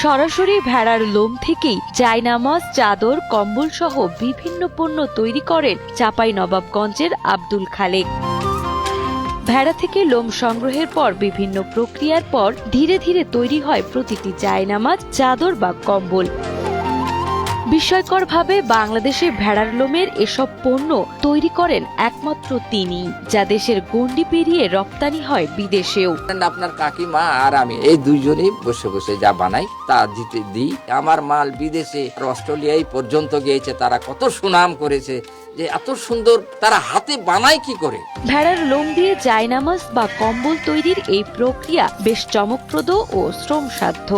সরাসরি ভেড়ার লোম থেকেই জায়নামাজ, চাদর, কম্বল সহ বিভিন্ন পণ্য তৈরি করেন চাঁপাইনবাবগঞ্জের আব্দুল খালেক। ভেড়া থেকে লোম সংগ্রহের পর বিভিন্ন প্রক্রিয়ার পর ধীরে ধীরে তৈরি হয় প্রতিটি জায়নামাজ, চাদর বা কম্বল। বিস্ময়করভাবে বাংলাদেশে ভেড়ার লোমের এসব পণ্য তৈরি করেন একমাত্র তিনি, যা দেশের গণ্ডি পেরিয়ে রপ্তানি হয় বিদেশেও। আপনার কাকিমা আর আমি এই দুইজনই বসে বসে যা বানাই তা দিতে দিই। আমার মাল বিদেশে অস্ট্রেলিয়ায় পর্যন্ত গিয়েছে, তারা কত সুনাম করেছে যে এত সুন্দর তারা হাতে বানায় কি করে। ভেড়ার লোম দিয়ে জায়নামাজ বা কম্বল তৈরির এই প্রক্রিয়া বেশ চমকপ্রদ ও শ্রমসাধ্য।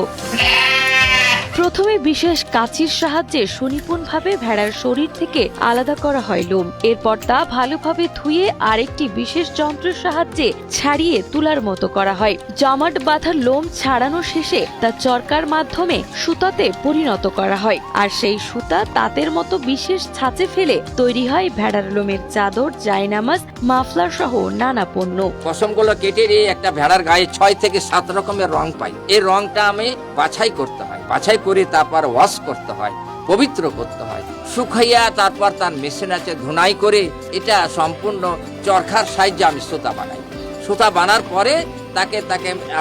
প্রথমে বিশেষ কাঁচির সাহায্যে সুনিপুণভাবে ভেড়ার শরীর থেকে আলাদা করা হয় লোম। এরপর তা ভালোভাবে ধুয়ে আরেকটি বিশেষ যন্ত্রের সাহায্যে ছাড়িয়ে তুলার মতো করা হয়। জমাট বাঁধা লোম ছাড়ানো শেষে তা চরকার মাধ্যমে সুতাতে পরিণত করা হয়, আর সেই সুতা তাঁতের মতো বিশেষ ছাঁচে ফেলে তৈরি হয় ভেড়ার লোমের চাদর, জায়নামাজ, মাফলার সহ নানা পণ্য। পশমগুলো কেটে দিয়ে একটা ভেড়ার গায়ে 6 থেকে 7 রকমের রং পাই। এই রংটা আমি বাছাই করতে হয়, বাছাই করে তারপর ওয়াশ করতে হয়, পবিত্র করতে হয়, শুকাইয়া তারপর তার মেশিন আছে ধুনাই করে এটা সম্পূর্ণ চরখার সাহায্যে আমি সুতা বানাই। সুতা বানার পরে তাকে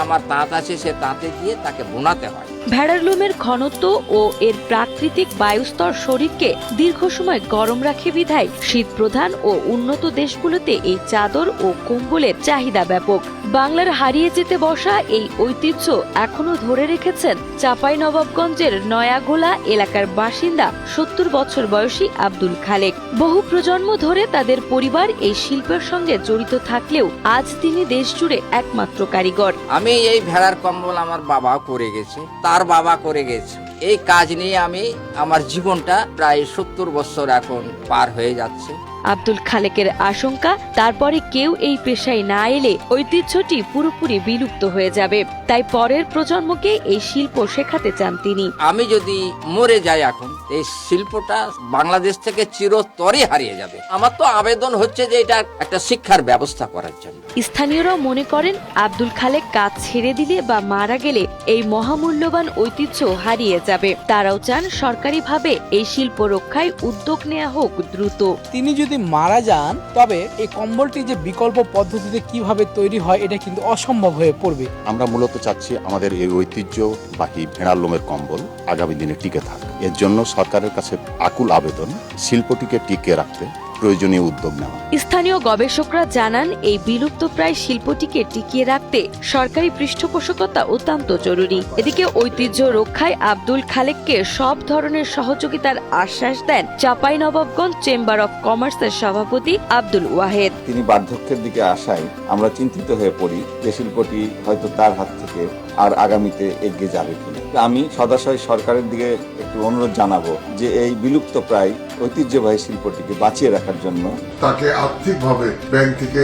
আমার তাঁত আছে, সে তাঁতে দিয়ে তাকে বোনাতে হয়। ভেড়ার লোমের ঘনত্ব ও এর প্রাকৃতিক বায়ুস্তর শরীরকে দীর্ঘ সময় গরম রাখে বিধায় শীত প্রধান ও উন্নত দেশগুলোতে এই চাদর ও কম্বলের চাহিদা ব্যাপক। বাংলার হারিয়ে যেতে বসা এই ঐতিহ্য এখনো ধরে রেখেছেন চাঁপাইনবাবগঞ্জের নয়াগোলা এলাকার বাসিন্দা 70 বছর বয়সী আব্দুল খালেক। বহু প্রজন্ম ধরে তাদের পরিবার এই শিল্পের সঙ্গে জড়িত থাকলেও আজ তিনি দেশ জুড়ে একমাত্র কারিগর। আমি এই ভেড়ার কম্বল আমার বাবা করে গেছে, তার বাবা করে গেছে। এই কাজ নিয়ে আমি আমার জীবনটা প্রায় 70 বছর এখন পার হয়ে যাচ্ছে। আব্দুল খালেকের আশঙ্কা তারপরে কেউ এই পেশায় না এলে ঐতিহ্যটি পুরোপুরি বিলুপ্ত হয়ে যাবে, তাই পরের প্রজন্মকে এই শিল্প শেখাতে চান তিনি। আমি যদি মরে যাই এখন, এই শিল্পটা বাংলাদেশ থেকে চিরতরে হারিয়ে যাবে। আমার তো আবেদন হচ্ছে যে এটা একটা শিক্ষার ব্যবস্থা করার জন্য। স্থানীয়রা মনে করেন আব্দুল খালেক কাজ ছেড়ে দিলে বা মারা গেলে এই মহামূল্যবান ঐতিহ্য হারিয়ে যাবে। তারাও চান সরকারিভাবে এই শিল্প রক্ষায় উদ্যোগ নেওয়া হোক দ্রুত। তিনি যদি মারা যান তবে এই কম্বলটি যে বিকল্প পদ্ধতিতে কিভাবে তৈরি হয় এটা কিন্তু অসম্ভব হয়ে পড়বে। আমরা মূলত চাচ্ছি আমাদের এই ঐতিহ্যবাহী ভেড়ার লোমের কম্বল আগামী দিনে টিকে থাকে। এর জন্য সরকারের কাছে আকুল আবেদন শিল্পটিকে টিকিয়ে রাখতে প্রয়োজনীয় উদ্যোগ নেওয়া। স্থানীয় গবেষকরা জানান এই বিলুপ্তপ্রায় শিল্পটিকে টিকিয়ে রাখতে সরকারি পৃষ্ঠপোষকতা অত্যন্ত জরুরি। এদিকে ঐতিহ্য রক্ষায় আব্দুল খালেককে সব ধরনের সহযোগিতার আশ্বাস দেন চাঁপাইনবাবগঞ্জ চেম্বার অব কমার্সের সভাপতি আব্দুল ওয়াহেদ। তিনি বার্ধক্যের দিকে আসায় আমরা চিন্তিত হয়ে পড়ি যে শিল্পটি হয়তো তার হাত থেকে আর আগামীতে এগিয়ে যাবে কিনা। আমি সদাশয় সরকারের দিকে একটু অনুরোধ জানাবো যে এই বিলুপ্ত প্রায় ঐতিহ্যবাহী শিল্পটিকে বাঁচিয়ে রাখার জন্য তাকে আর্থিকভাবে ব্যাংক থেকে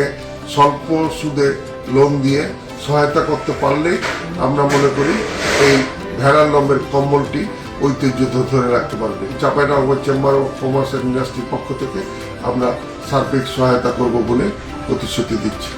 স্বল্প সুদে লোন দিয়ে সহায়তা করতে পারলেই আমরা মনে করি এই ভেড়ার লোমের কম্বলটি ঐতিহ্য ধরে রাখতে পারবে। Chapainawabganj chamber of commerce and ইন্ডাস্ট্রির পক্ষ থেকে আমরা সার্বিক সহায়তা করব বলে প্রতিশ্রুতি দিচ্ছি।